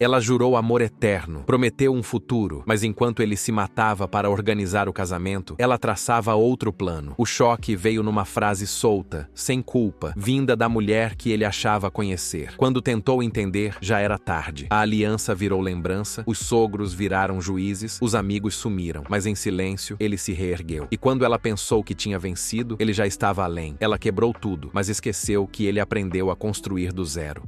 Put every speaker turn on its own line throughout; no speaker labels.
Ela jurou amor eterno, prometeu um futuro, mas enquanto ele se matava para organizar o casamento, ela traçava outro plano. O choque veio numa frase solta, sem culpa, vinda da mulher que ele achava conhecer. Quando tentou entender, já era tarde. A aliança virou lembrança, os sogros viraram juízes, os amigos sumiram, mas em silêncio, ele se reergueu. E quando ela pensou que tinha vencido, ele já estava além. Ela quebrou tudo, mas esqueceu que ele aprendeu a construir do zero.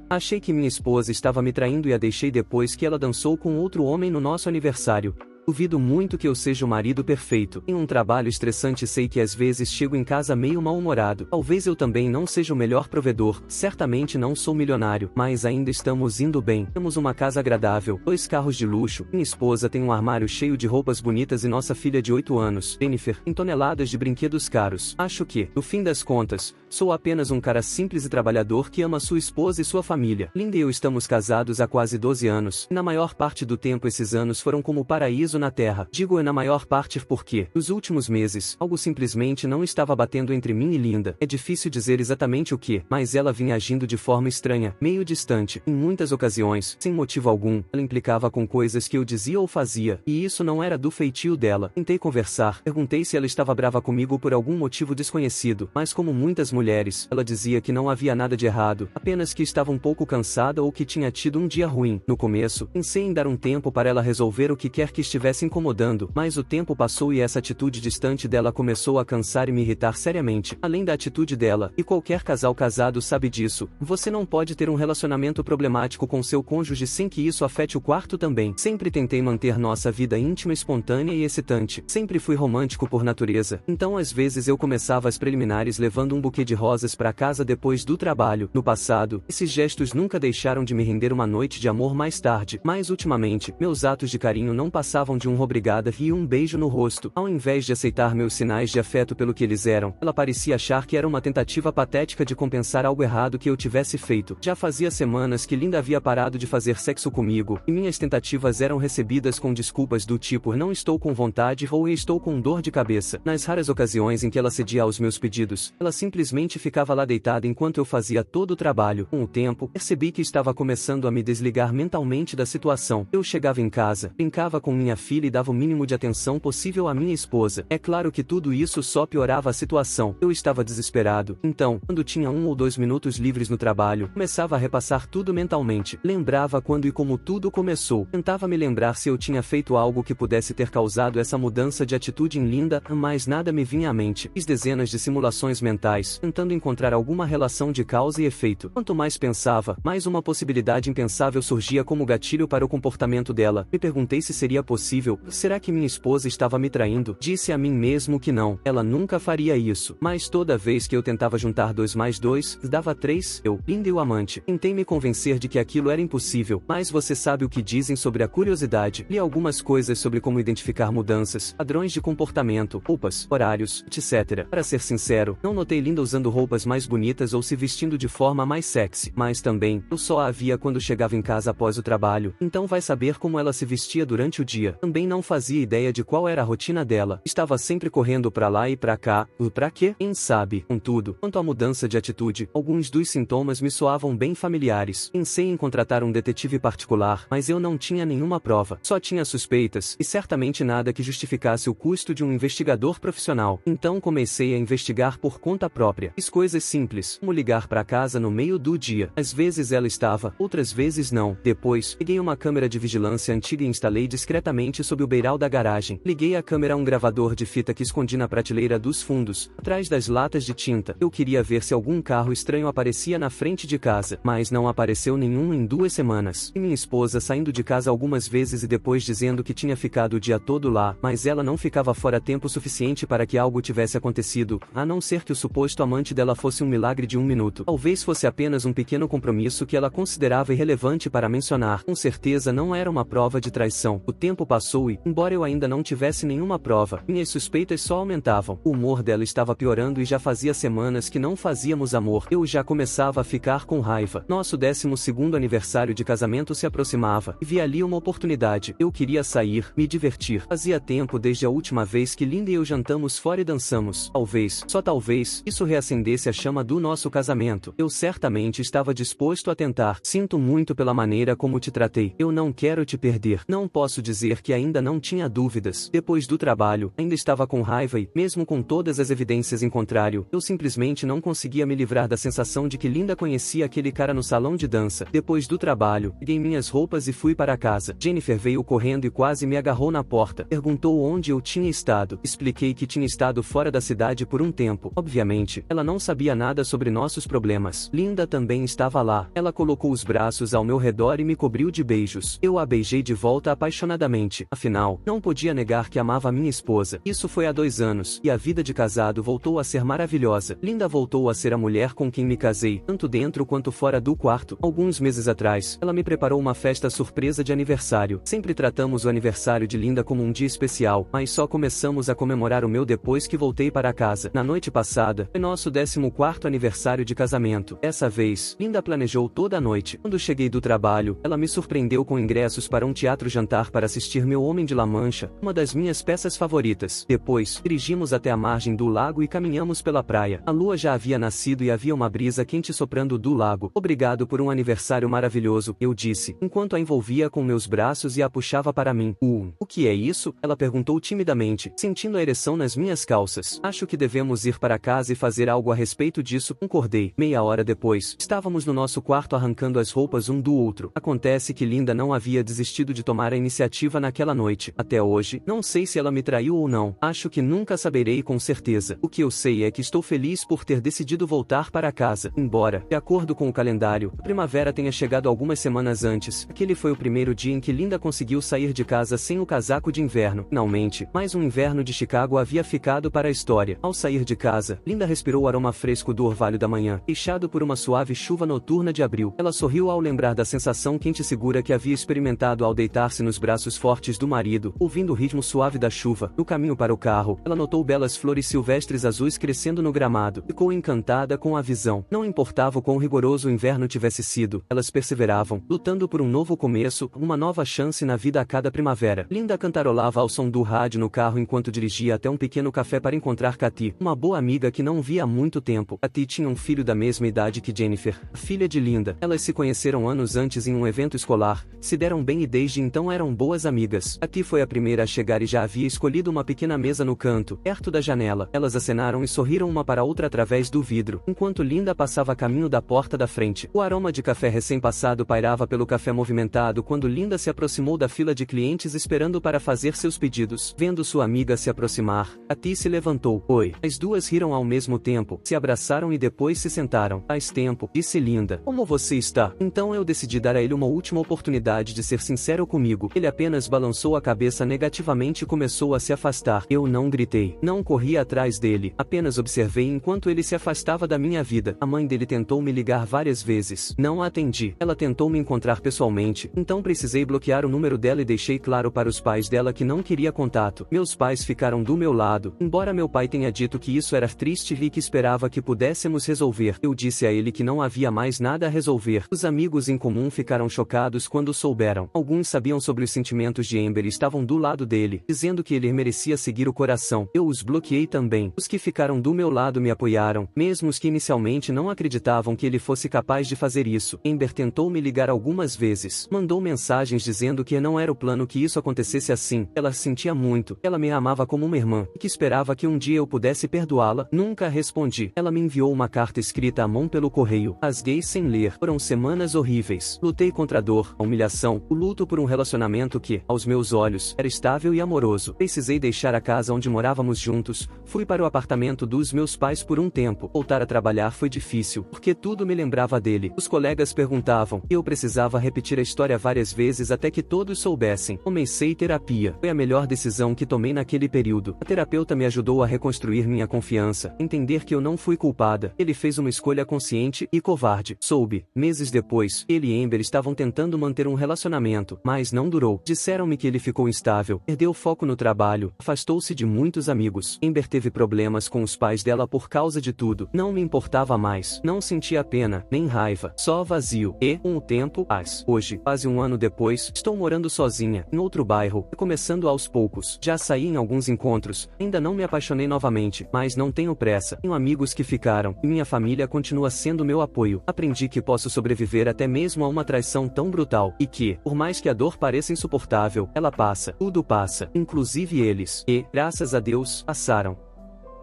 Achei que minha esposa estava me traindo e a deixei depois que ela dançou com outro homem no nosso aniversário. Duvido muito que eu seja o marido perfeito. Em um trabalho estressante sei que às vezes chego em casa meio mal-humorado. Talvez eu também não seja o melhor provedor. Certamente não sou milionário, mas ainda estamos indo bem. Temos uma casa agradável, 2 carros de luxo. Minha esposa tem um armário cheio de roupas bonitas e nossa filha de 8 anos, Jennifer, tem toneladas de brinquedos caros. Acho que, no fim das contas, sou apenas um cara simples e trabalhador que ama sua esposa e sua família. Linda e eu estamos casados há quase 12 anos. E na maior parte do tempo esses anos foram como o paraíso na Terra. Digo na maior parte porque, nos últimos meses, algo simplesmente não estava batendo entre mim e Linda. É difícil dizer exatamente o que, mas ela vinha agindo de forma estranha, meio distante. Em muitas ocasiões, sem motivo algum, ela implicava com coisas que eu dizia ou fazia, e isso não era do feitio dela. Tentei conversar, perguntei se ela estava brava comigo por algum motivo desconhecido, mas como muitas mulheres, ela dizia que não havia nada de errado, apenas que estava um pouco cansada ou que tinha tido um dia ruim. No começo, pensei em dar um tempo para ela resolver o que quer que estivesse incomodando, mas o tempo passou e essa atitude distante dela começou a cansar e me irritar seriamente. Além da atitude dela, e qualquer casal casado sabe disso, você não pode ter um relacionamento problemático com seu cônjuge sem que isso afete o quarto também. Sempre tentei manter nossa vida íntima espontânea e excitante. Sempre fui romântico por natureza, então às vezes eu começava as preliminares levando um buquê de rosas para casa depois do trabalho. No passado, esses gestos nunca deixaram de me render uma noite de amor mais tarde, mas ultimamente, meus atos de carinho não passavam de um obrigada e um beijo no rosto. Ao invés de aceitar meus sinais de afeto pelo que eles eram, ela parecia achar que era uma tentativa patética de compensar algo errado que eu tivesse feito. Já fazia semanas que Linda havia parado de fazer sexo comigo, e minhas tentativas eram recebidas com desculpas do tipo não estou com vontade ou estou com dor de cabeça. Nas raras ocasiões em que ela cedia aos meus pedidos, ela simplesmente ficava lá deitada enquanto eu fazia todo o trabalho. Com o tempo, percebi que estava começando a me desligar mentalmente da situação. Eu chegava em casa, brincava com minha filha e dava o mínimo de atenção possível à minha esposa. É claro que tudo isso só piorava a situação. Eu estava desesperado. Então, quando tinha 1 ou 2 minutos livres no trabalho, começava a repassar tudo mentalmente. Lembrava quando e como tudo começou. Tentava me lembrar se eu tinha feito algo que pudesse ter causado essa mudança de atitude em Linda, mas nada me vinha à mente. Fiz dezenas de simulações mentais, tentando encontrar alguma relação de causa e efeito. Quanto mais pensava, mais uma possibilidade impensável surgia como gatilho para o comportamento dela. Me perguntei se seria possível. Será que minha esposa estava me traindo? Disse a mim mesmo que não. Ela nunca faria isso. Mas toda vez que eu tentava juntar 2 mais 2, dava 3. Eu, Linda e o amante. Tentei me convencer de que aquilo era impossível. Mas você sabe o que dizem sobre a curiosidade. Li algumas coisas sobre como identificar mudanças, padrões de comportamento, roupas, horários, etc. Para ser sincero, não notei Linda usando roupas mais bonitas ou se vestindo de forma mais sexy. Mas também, eu só a via quando chegava em casa após o trabalho. Então vai saber como ela se vestia durante o dia. Também não fazia ideia de qual era a rotina dela. Estava sempre correndo pra lá e pra cá. Pra quê? Quem sabe? Contudo, quanto à mudança de atitude, alguns dos sintomas me soavam bem familiares. Pensei em contratar um detetive particular, mas eu não tinha nenhuma prova. Só tinha suspeitas, e certamente nada que justificasse o custo de um investigador profissional. Então comecei a investigar por conta própria. Fiz coisas simples, como ligar pra casa no meio do dia. Às vezes ela estava, outras vezes não. Depois, peguei uma câmera de vigilância antiga e instalei discretamente sob o beiral da garagem. Liguei a câmera a um gravador de fita que escondi na prateleira dos fundos, atrás das latas de tinta. Eu queria ver se algum carro estranho aparecia na frente de casa, mas não apareceu nenhum em 2 semanas. E minha esposa saindo de casa algumas vezes e depois dizendo que tinha ficado o dia todo lá, mas ela não ficava fora tempo suficiente para que algo tivesse acontecido, a não ser que o suposto amante dela fosse um milagre de 1 minuto. Talvez fosse apenas um pequeno compromisso que ela considerava irrelevante para mencionar. Com certeza não era uma prova de traição. O tempo passou e, embora eu ainda não tivesse nenhuma prova, minhas suspeitas só aumentavam. O humor dela estava piorando e já fazia semanas que não fazíamos amor. Eu já começava a ficar com raiva. Nosso 12º aniversário de casamento se aproximava, e vi ali uma oportunidade. Eu queria sair, me divertir. Fazia tempo desde a última vez que Linda e eu jantamos fora e dançamos. Talvez, só talvez, isso reacendesse a chama do nosso casamento. Eu certamente estava disposto a tentar. Sinto muito pela maneira como te tratei. Eu não quero te perder. Não posso dizer que ainda não tinha dúvidas. Depois do trabalho, ainda estava com raiva e, mesmo com todas as evidências em contrário, eu simplesmente não conseguia me livrar da sensação de que Linda conhecia aquele cara no salão de dança. Depois do trabalho, peguei minhas roupas e fui para casa. Jennifer veio correndo e quase me agarrou na porta. Perguntou onde eu tinha estado. Expliquei que tinha estado fora da cidade por um tempo. Obviamente, ela não sabia nada sobre nossos problemas. Linda também estava lá. Ela colocou os braços ao meu redor e me cobriu de beijos. Eu a beijei de volta apaixonadamente. Afinal, não podia negar que amava minha esposa. Isso foi há 2 anos, e a vida de casado voltou a ser maravilhosa. Linda voltou a ser a mulher com quem me casei, tanto dentro quanto fora do quarto. Alguns meses atrás, ela me preparou uma festa surpresa de aniversário. Sempre tratamos o aniversário de Linda como um dia especial, mas só começamos a comemorar o meu depois que voltei para casa. Na noite passada, foi nosso 14º aniversário de casamento. Dessa vez, Linda planejou toda a noite. Quando cheguei do trabalho, ela me surpreendeu com ingressos para um teatro-jantar para assistir Meu Homem de La Mancha, uma das minhas peças favoritas. Depois, dirigimos até a margem do lago e caminhamos pela praia. A lua já havia nascido e havia uma brisa quente soprando do lago. Obrigado por um aniversário maravilhoso, eu disse, enquanto a envolvia com meus braços e a puxava para mim. O que é isso? Ela perguntou timidamente, sentindo a ereção nas minhas calças. Acho que devemos ir para casa e fazer algo a respeito disso, concordei. Meia hora depois, estávamos no nosso quarto arrancando as roupas um do outro. Acontece que Linda não havia desistido de tomar a iniciativa naquela noite. Até hoje, não sei se ela me traiu ou não. Acho que nunca saberei com certeza. O que eu sei é que estou feliz por ter decidido voltar para casa. Embora, de acordo com o calendário, a primavera tenha chegado algumas semanas antes, aquele foi o primeiro dia em que Linda conseguiu sair de casa sem o casaco de inverno. Finalmente, mais um inverno de Chicago havia ficado para a história. Ao sair de casa, Linda respirou o aroma fresco do orvalho da manhã, deixado por uma suave chuva noturna de abril. Ela sorriu ao lembrar da sensação quente e segura que havia experimentado ao deitar-se nos braços fortes do marido, ouvindo o ritmo suave da chuva. No caminho para o carro, ela notou belas flores silvestres azuis crescendo no gramado. Ficou encantada com a visão. Não importava o quão rigoroso o inverno tivesse sido, elas perseveravam, lutando por um novo começo, uma nova chance na vida a cada primavera. Linda cantarolava ao som do rádio no carro enquanto dirigia até um pequeno café para encontrar Cathy, uma boa amiga que não via há muito tempo. Cathy tinha um filho da mesma idade que Jennifer, filha de Linda. Elas se conheceram anos antes em um evento escolar, se deram bem e desde então eram boas amigas. Cathy foi a primeira a chegar e já havia escolhido uma pequena mesa no canto, perto da janela. Elas acenaram e sorriram uma para a outra através do vidro, enquanto Linda passava a caminho da porta da frente. O aroma de café recém-passado pairava pelo café movimentado quando Linda se aproximou da fila de clientes esperando para fazer seus pedidos. Vendo sua amiga se aproximar, Cathy se levantou. Oi. As duas riram ao mesmo tempo, se abraçaram e depois se sentaram. Faz tempo, disse Linda. Como você está? Então eu decidi dar a ele uma última oportunidade de ser sincero comigo. Ele apenas balançou a cabeça negativamente e começou a se afastar. Eu não gritei. Não corri atrás dele. Apenas observei enquanto ele se afastava da minha vida. A mãe dele tentou me ligar várias vezes. Não atendi. Ela tentou me encontrar pessoalmente. Então precisei bloquear o número dela e deixei claro para os pais dela que não queria contato. Meus pais ficaram do meu lado. Embora meu pai tenha dito que isso era triste e que esperava que pudéssemos resolver, eu disse a ele que não havia mais nada a resolver. Os amigos em comum ficaram chocados quando souberam. Alguns sabiam sobre os sentimentos de Amber e estavam do lado dele, dizendo que ele merecia seguir o coração. Eu os bloqueei também. Os que ficaram do meu lado me apoiaram, mesmo os que inicialmente não acreditavam que ele fosse capaz de fazer isso. Amber tentou me ligar algumas vezes. Mandou mensagens dizendo que não era o plano que isso acontecesse assim. Ela sentia muito. Ela me amava como uma irmã, e que esperava que um dia eu pudesse perdoá-la. Nunca respondi. Ela me enviou uma carta escrita à mão pelo correio. Rasguei sem ler. Foram semanas horríveis. Lutei contra a dor, a humilhação, o luto por um relacionamento que, aos meus olhos, era estável e amoroso. Precisei deixar a casa onde morávamos juntos. Fui para o apartamento dos meus pais por um tempo. Voltar a trabalhar foi difícil, porque tudo me lembrava dele. Os colegas perguntavam, e eu precisava repetir a história várias vezes até que todos soubessem. Comecei terapia. Foi a melhor decisão que tomei naquele período. A terapeuta me ajudou a reconstruir minha confiança, entender que eu não fui culpada. Ele fez uma escolha consciente e covarde. Soube, meses depois, ele e Amber estavam tentando manter um relacionamento, mas não durou. Disseram-me que ele ficou instável, perdeu foco no trabalho, afastou-se de muitos amigos. Amber teve problemas com os pais dela por causa de tudo. Não me importava mais. Não sentia pena, nem raiva, só vazio. E, com o tempo, hoje, quase um ano depois, estou morando sozinha, em outro bairro, começando aos poucos. Já saí em alguns encontros, ainda não me apaixonei novamente, mas não tenho pressa. Tenho Tenho amigos que ficaram, e minha família continua sendo meu apoio. Aprendi que posso sobreviver até mesmo a uma traição tão brutal, e que, por mais que a dor pareça insuportável, ela passa, tudo passa, inclusive eles. E, graças a Deus, passaram.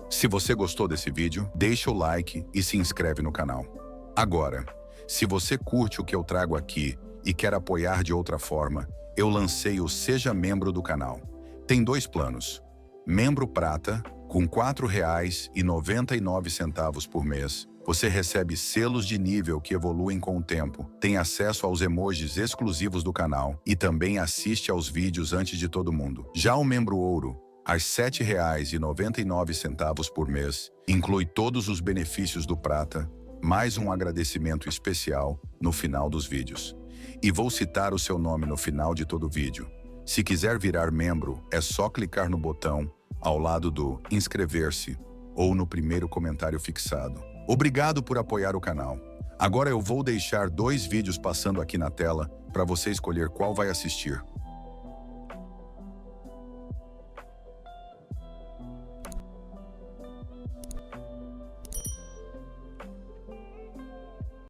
Se você gostou desse vídeo, deixa o like e se inscreve no canal. Agora, se você curte o que eu trago aqui e quer apoiar de outra forma, eu lancei o Seja Membro do canal. Tem 2 planos. Membro Prata, com R$ 4,99 por mês, você recebe selos de nível que evoluem com o tempo, tem acesso aos emojis exclusivos do canal e também assiste aos vídeos antes de todo mundo. Já o Membro Ouro, às R$ 7,99 por mês, inclui todos os benefícios do Prata, mais um agradecimento especial no final dos vídeos. E vou citar o seu nome no final de todo vídeo. Se quiser virar membro, é só clicar no botão ao lado do inscrever-se ou no primeiro comentário fixado. Obrigado por apoiar o canal. Agora eu vou deixar 2 vídeos passando aqui na tela para você escolher qual vai assistir.